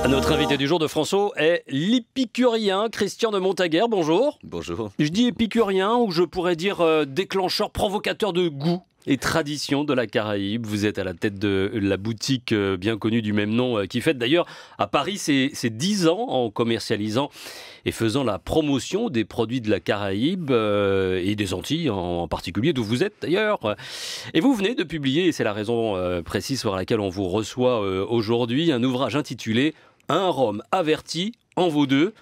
Notre invité du jour de François est l'épicurien Christian de Montaguer. Bonjour. Bonjour. Je dis épicurien ou je pourrais dire déclencheur, provocateur de goût et tradition de la Caraïbe. Vous êtes à la tête de la boutique bien connue du même nom qui fête d'ailleurs à Paris ses 10 ans en commercialisant et faisant la promotion des produits de la Caraïbe et des Antilles en particulier, d'où vous êtes d'ailleurs. Et vous venez de publier, et c'est la raison précise pour laquelle on vous reçoit aujourd'hui, un ouvrage intitulé « Un rhum averti en vaut deux ».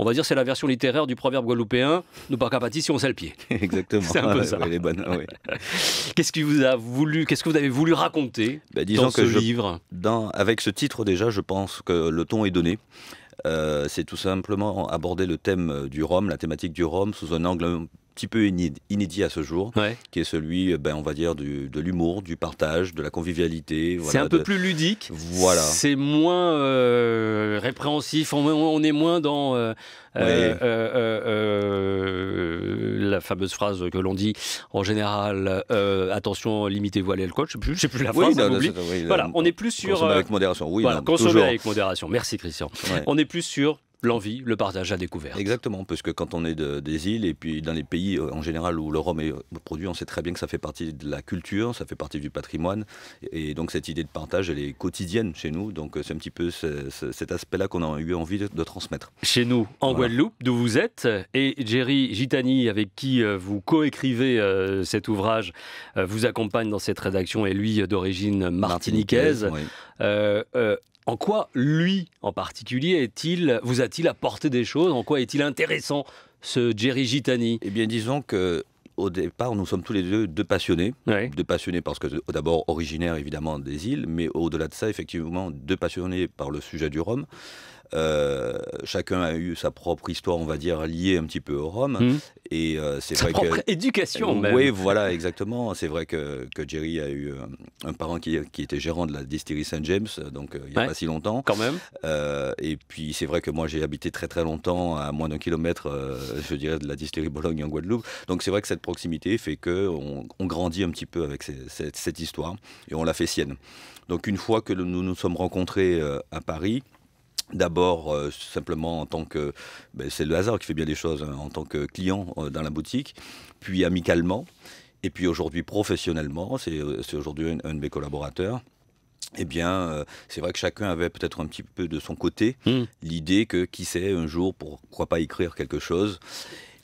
On va dire c'est la version littéraire du proverbe guadeloupéen « Nous pas capati si on sait le pied ». Exactement. C'est un peu ça. Ouais, elle est bonne, ouais. Qu'est-ce que vous avez voulu raconter disons dans ce que livre? Avec ce titre déjà, je pense que le ton est donné. C'est tout simplement aborder le thème du rhum, la thématique du rhum, sous un angle un petit peu inédit à ce jour, Ouais. qui est celui, on va dire, de l'humour, du partage, de la convivialité. C'est un peu plus ludique, Voilà. C'est moins répréhensif, on est moins dans la fameuse phrase que l'on dit en général, attention, limitez-vous à l'alcool, je sais plus la phrase, voilà, on est plus sur... Consommer avec modération, oui. Voilà, Non, consommer toujours. avec modération, merci Christian. Ouais. On est plus sur l'envie, le partage, la découverte. Exactement, parce que quand on est des îles et puis dans les pays en général où le rhum est produit, on sait très bien que ça fait partie de la culture, ça fait partie du patrimoine, et donc cette idée de partage, elle est quotidienne chez nous, donc c'est un petit peu cet aspect-là qu'on a eu envie de transmettre. Chez nous, en Guadeloupe, d'où vous êtes, et Jerry Gitani, avec qui vous coécrivez cet ouvrage, vous accompagne dans cette rédaction, et lui d'origine martiniquaise. Oui. En quoi, lui, en particulier, vous a-t-il apporté des choses? En quoi est-il intéressant, ce Jerry Gitani? Eh bien, disons que au départ, nous sommes tous les deux passionnés. Ouais. Deux passionnés parce que, d'abord, originaires évidemment des îles, mais au-delà de ça, effectivement, deux passionnés par le sujet du rhum. Chacun a eu sa propre histoire, on va dire, liée un petit peu au rhum. Et c'est Sa vrai propre éducation, même. Oui, voilà, exactement. C'est vrai que Jerry a eu un parent qui était gérant de la distillerie Saint James, donc il n'y a pas si longtemps. Quand même. Et puis c'est vrai que moi j'ai habité très très longtemps à moins d'1 kilomètre, je dirais, de la distillerie Bologne en Guadeloupe. Donc c'est vrai que cette proximité fait qu'on grandit un petit peu avec cette histoire et on la fait sienne. Donc une fois que nous nous sommes rencontrés à Paris, d'abord, simplement en tant que... c'est le hasard qui fait bien les choses, hein, en tant que client dans la boutique, puis amicalement, et puis aujourd'hui professionnellement, c'est aujourd'hui un de mes collaborateurs. Eh bien, c'est vrai que chacun avait peut-être un petit peu de son côté l'idée que, qui sait, un jour, pourquoi pas écrire quelque chose.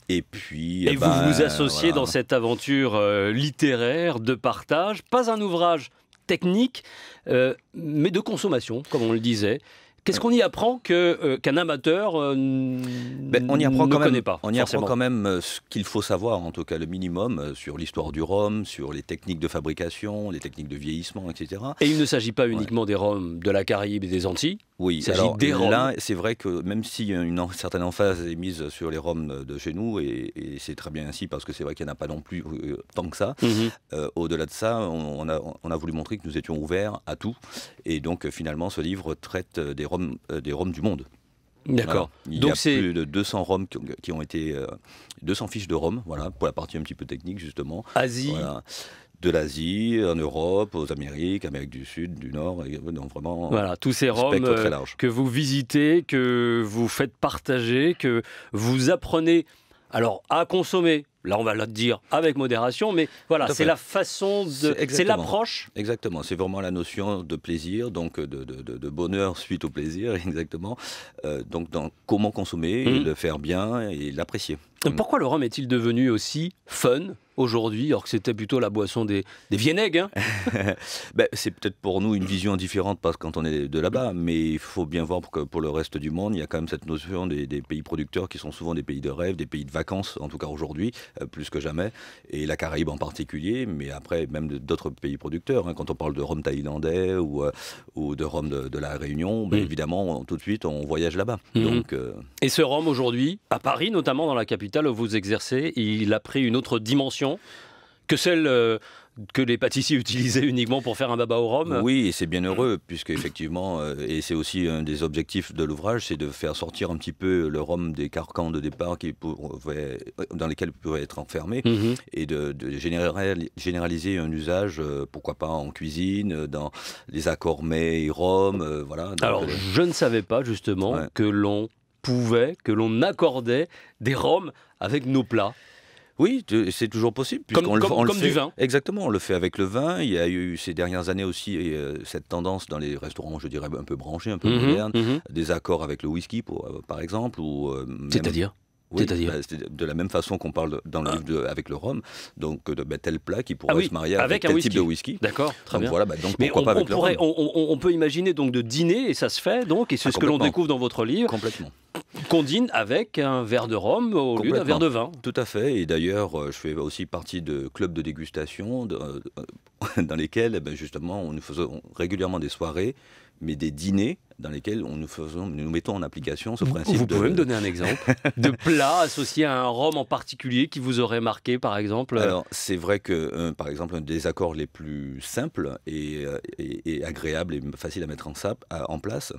Et puis... Et vous vous associez dans cette aventure littéraire de partage, pas un ouvrage technique, mais de consommation, comme on le disait. Qu'est-ce qu'on y apprend qu'un amateur on y apprend ne connaît pas? On y apprend quand même ce qu'il faut savoir, en tout cas le minimum, sur l'histoire du rhum, sur les techniques de fabrication, les techniques de vieillissement, etc. Et il ne s'agit pas uniquement des rhums de la Caraïbe et des Antilles. Oui, il s'agit des rhums. Là, c'est vrai que même si une certaine emphase est mise sur les rhums de chez nous, et c'est très bien ainsi, parce que c'est vrai qu'il n'y en a pas non plus tant que ça, au-delà de ça, on a voulu montrer que nous étions ouverts à tout. Et donc, finalement, ce livre traite des rhums du monde. D'accord. Voilà. Il y a plus de 200 rhums qui ont été... 200 fiches de rhum, voilà, pour la partie un petit peu technique, justement. Asie. Voilà. De l'Asie, en Europe, aux Amériques, Amérique du Sud, du Nord, donc vraiment voilà, tous ces rhums que vous visitez, que vous faites partager, que vous apprenez alors à consommer. Là, on va le dire avec modération, mais voilà, c'est la façon de... C'est l'approche. Exactement, c'est vraiment la notion de plaisir, donc de bonheur suite au plaisir, exactement. Donc, dans comment consommer, et le faire bien et l'apprécier. Pourquoi le rhum est-il devenu aussi fun aujourd'hui, alors que c'était plutôt la boisson des Viennegs, hein? C'est peut-être pour nous une vision différente parce que quand on est de là-bas, mais il faut bien voir que pour le reste du monde, il y a quand même cette notion des pays producteurs qui sont souvent des pays de rêve, des pays de vacances, en tout cas aujourd'hui, plus que jamais, et la Caraïbe en particulier, mais après même d'autres pays producteurs, hein, quand on parle de rhum thaïlandais ou de rhum de la Réunion, évidemment, tout de suite, on voyage là-bas. Donc, Et ce rhum aujourd'hui, à Paris, notamment dans la capitale où vous exercez, il a pris une autre dimension que celle que les pâtissiers utilisaient uniquement pour faire un baba au rhum. Oui, et c'est bien heureux, puisque effectivement, et c'est aussi un des objectifs de l'ouvrage, c'est de faire sortir un petit peu le rhum des carcans de départ dans lesquels il pouvait être enfermé, et de généraliser un usage, pourquoi pas en cuisine, dans les accords mets et rhum, voilà. Donc, alors, je ne savais pas justement que l'on accordait des rhums avec nos plats. Oui, c'est toujours possible. Comme du vin. Exactement, on le fait avec le vin. Il y a eu ces dernières années aussi cette tendance dans les restaurants, je dirais, un peu branchés, un peu modernes, des accords avec le whisky, par exemple. C'est-à-dire de la même façon qu'on parle dans le livre avec le rhum, donc tel plat qui pourrait se marier avec tel type de whisky. D'accord, très bien. Voilà, donc pourquoi pas avec le rhum. On peut imaginer donc de dîner, et ça se fait donc, et c'est ce que l'on découvre dans votre livre. Complètement. Qu'on dîne avec un verre de rhum au lieu d'un verre de vin. Tout à fait, et d'ailleurs je fais aussi partie de clubs de dégustation dans lesquels justement nous faisons régulièrement des soirées, mais des dîners dans lesquels nous mettons en application ce principe. Vous pouvez me donner un exemple de plat associé à un rhum en particulier qui vous aurait marqué, par exemple? Alors, c'est vrai que, par exemple, un des accords les plus simples et agréables et faciles à mettre en place,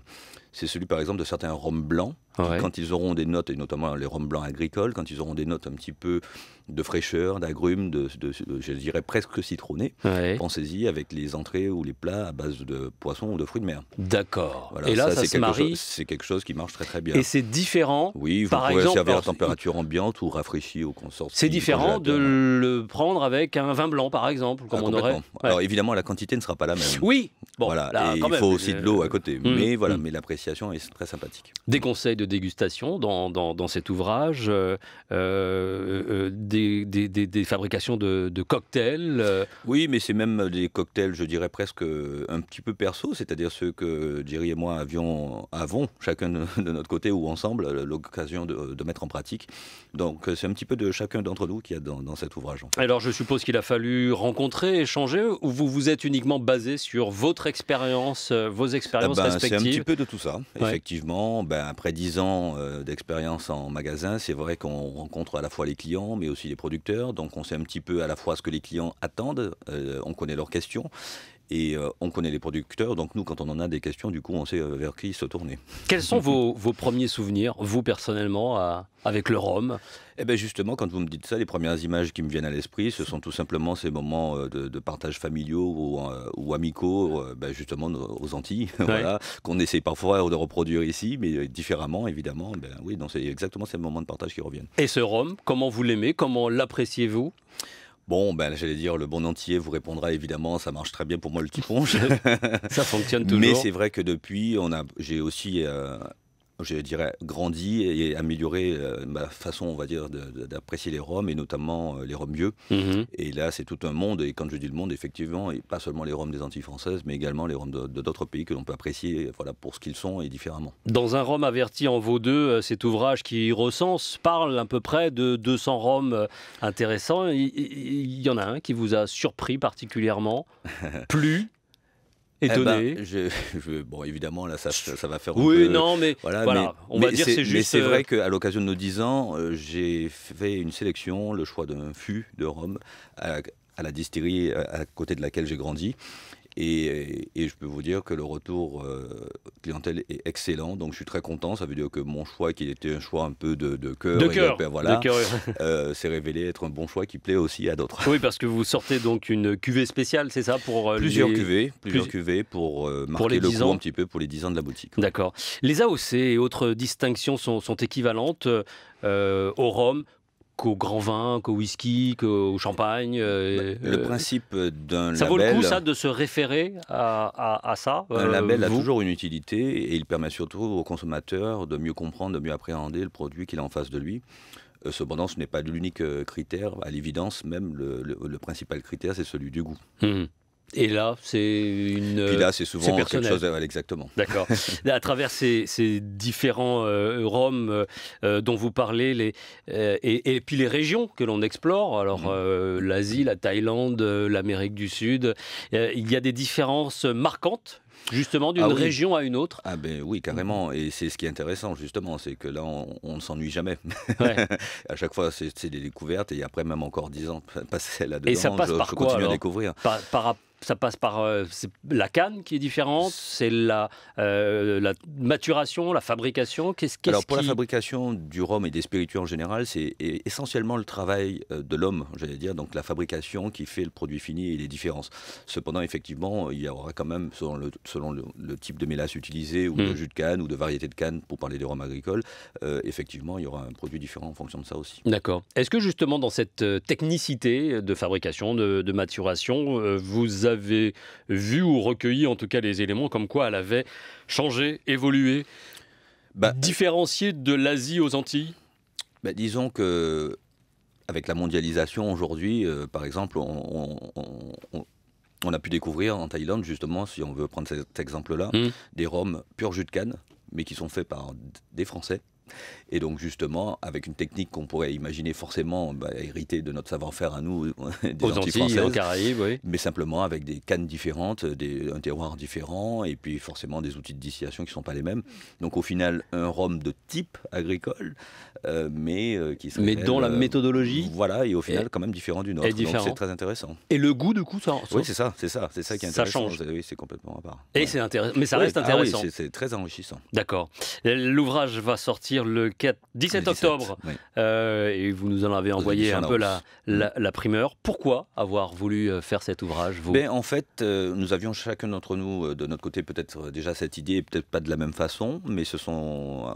c'est celui, par exemple, de certains rhums blancs. Ouais. Quand ils auront des notes, et notamment les rhums blancs agricoles, quand ils auront des notes un petit peu de fraîcheur, d'agrumes, je dirais presque citronné, pensez-y, avec les entrées ou les plats à base de poissons ou de fruits de mer. D'accord. Voilà, et là, ça se marie. C'est quelque chose qui marche très très bien. Et c'est différent. Oui, vous pouvez servir à température ambiante ou rafraîchi au consort. C'est différent de le prendre avec un vin blanc, par exemple, comme on aurait. Alors évidemment, la quantité ne sera pas la même. Oui. Bon, voilà. Là, et il faut aussi de l'eau à côté. Mais voilà, mais l'appréciation est très sympathique. Des conseils de dégustation dans cet ouvrage, des fabrications de cocktails. Oui, mais c'est même des cocktails, je dirais presque un petit peu perso, c'est-à-dire ceux que Jerry et moi avons chacun de notre côté ou ensemble l'occasion de mettre en pratique. Donc c'est un petit peu de chacun d'entre nous qu'il y a dans cet ouvrage. En fait. Alors je suppose qu'il a fallu rencontrer, échanger, ou vous vous êtes uniquement basé sur votre expérience, vos expériences respectives? C'est un petit peu de tout ça, effectivement. Après 10 ans d'expérience en magasin, c'est vrai qu'on rencontre à la fois les clients, mais aussi les producteurs. Donc on sait un petit peu à la fois ce que les clients attendent, on connaît leurs questions. Et on connaît les producteurs, donc nous, quand on en a des questions, du coup, on sait vers qui se tourner. Quels sont vos premiers souvenirs, vous personnellement, avec le rhum? Eh bien justement, quand vous me dites ça, les premières images qui me viennent à l'esprit, ce sont tout simplement ces moments de partage familiaux ou amicaux, justement aux Antilles, voilà, qu'on essaie parfois de reproduire ici, mais différemment, évidemment. Oui, c'est exactement ces moments de partage qui reviennent. Et ce rhum, comment vous l'aimez? Comment l'appréciez-vous? Bon, j'allais dire, le bon entier vous répondra évidemment, ça marche très bien pour moi le Tiponche. Ça fonctionne toujours. Mais c'est vrai que depuis, j'ai aussi, je dirais, grandi et amélioré ma façon, on va dire, d'apprécier les rhums, et notamment les rhums vieux. Et là, c'est tout un monde, et quand je dis le monde, effectivement, et pas seulement les rhums des Antilles françaises, mais également les rhums d'autres pays que l'on peut apprécier pour ce qu'ils sont et différemment. Dans Un rhum averti en vaut deux, cet ouvrage qui recense, parle à peu près de 200 rhums intéressants. Il y en a un qui vous a surpris particulièrement, plu, étonné. Bon, évidemment, là, ça va faire un peu... Oui, non, mais voilà, on va dire c'est juste... Mais c'est vrai qu'à l'occasion de nos 10 ans, j'ai fait une sélection, le choix d'un fût de rhum à la distillerie à côté de laquelle j'ai grandi. Et je peux vous dire que le retour clientèle est excellent, donc je suis très content. Ça veut dire que mon choix, qui était un choix un peu de cœur, s'est révélé être un bon choix qui plaît aussi à d'autres. Oui, parce que vous sortez donc une cuvée spéciale, c'est ça, pour plusieurs cuvées pour marquer le coup un petit peu pour les 10 ans de la boutique. D'accord. Les AOC et autres distinctions sont équivalentes au rhum qu'au grand vin, qu'au whisky, qu'au champagne. Le principe d'un label... Ça vaut le coup, ça, de se référer à ça? Un label a toujours une utilité, et il permet surtout au consommateur de mieux comprendre, de mieux appréhender le produit qu'il a en face de lui. Cependant, ce n'est pas l'unique critère. À l'évidence, même le principal critère, c'est celui du goût. Et là, c'est souvent quelque chose... exactement. D'accord. À travers ces différents rhums dont vous parlez, et puis les régions que l'on explore, alors l'Asie, la Thaïlande, l'Amérique du Sud, il y a des différences marquantes Justement, d'une région à une autre. Ah ben oui, carrément. Et c'est ce qui est intéressant, justement, c'est que là, on ne s'ennuie jamais. Ouais. À chaque fois, c'est des découvertes. Et après, même encore 10 ans passés là-dedans, Et ça passe par je quoi, continue alors à découvrir. Ça passe par c'est la canne qui est différente, c'est la maturation, la fabrication. Alors pour la fabrication du rhum et des spiritueux en général, c'est essentiellement le travail de l'homme, j'allais dire, donc la fabrication qui fait le produit fini et les différences. Cependant, effectivement, il y aura quand même, selon le type de mélasse utilisé, ou de jus de canne, ou de variété de canne, pour parler des rhums agricoles, effectivement, il y aura un produit différent en fonction de ça aussi. D'accord. Est-ce que justement dans cette technicité de fabrication, de maturation, vous avez vu ou recueilli en tout cas les éléments comme quoi elle avait changé, évolué, différencié de l'Asie aux Antilles ? Disons que avec la mondialisation aujourd'hui, par exemple, on a pu découvrir en Thaïlande, justement, si on veut prendre cet exemple-là, des rhums pur jus de canne, mais qui sont faits par des Français. Et donc justement, avec une technique qu'on pourrait imaginer forcément héritée de notre savoir-faire à nous, des Antilles françaises, aux Caraïbes, oui. Mais simplement avec des cannes différentes, un terroir différent, et puis forcément des outils de distillation qui ne sont pas les mêmes. Donc au final, un rhum de type agricole, mais qui serait... Mais dont la méthodologie... Voilà, et au final quand même différent du nôtre. Donc c'est très intéressant. Et le goût, du coup, ça... Oui, c'est ça qui est intéressant. Ça change. Oui, c'est complètement à part. Et c'est intéressant, mais ça reste intéressant. Oui, c'est très enrichissant. D'accord. L'ouvrage va sortir le 17 octobre, oui. Et vous nous en avez envoyé un peu la primeur. Pourquoi avoir voulu faire cet ouvrage, vous ? En fait, nous avions chacun d'entre nous, de notre côté, peut-être déjà cette idée, peut-être pas de la même façon, mais on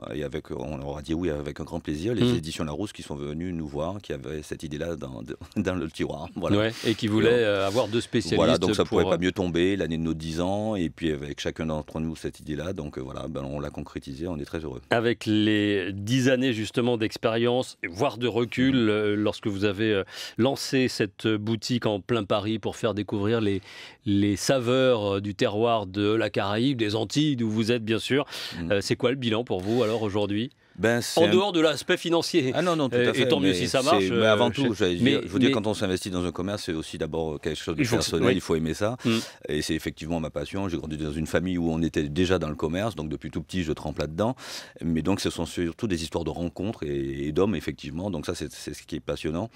aura dit oui avec un grand plaisir, les éditions Larousse qui sont venues nous voir, qui avaient cette idée-là dans le tiroir. Voilà. Ouais, et qui voulaient avoir deux spécialistes. Voilà, donc ça ne pourrait pas mieux tomber, l'année de nos 10 ans, et puis avec chacun d'entre nous cette idée-là, donc voilà, on l'a concrétisé, on est très heureux. Avec les 10 années justement d'expérience, voire de recul, lorsque vous avez lancé cette boutique en plein Paris pour faire découvrir les saveurs du terroir de la Caraïbe, des Antilles, d'où vous êtes bien sûr, c'est quoi le bilan pour vous alors aujourd'hui ? En dehors de l'aspect financier. Ah non, tout à fait. Et tant mieux si ça marche. Mais avant tout, je veux dire, quand on s'investit dans un commerce, c'est aussi d'abord quelque chose de personnel, il faut aimer ça. Et c'est effectivement ma passion. J'ai grandi dans une famille où on était déjà dans le commerce, donc depuis tout petit, je trempe là-dedans. Mais donc, ce sont surtout des histoires de rencontres et d'hommes, effectivement. Donc ça, c'est ce qui est passionnant.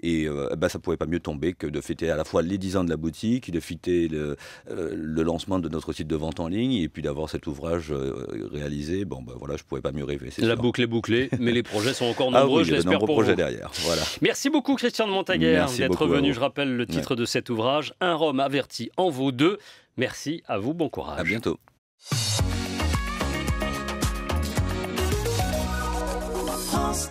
Et ça ne pouvait pas mieux tomber que de fêter à la fois les 10 ans de la boutique, de fêter le lancement de notre site de vente en ligne, et puis d'avoir cet ouvrage réalisé. Voilà, je ne pouvais pas mieux rêver. La boucle est bouclée, mais les projets sont encore nombreux, je l'espère pour vous. Il y a de nombreux projets derrière. Voilà. Merci beaucoup Christian de Montaguer d'être venu. Je rappelle le titre de cet ouvrage, Un rhum averti en vaut deux. Merci à vous, bon courage. À bientôt. France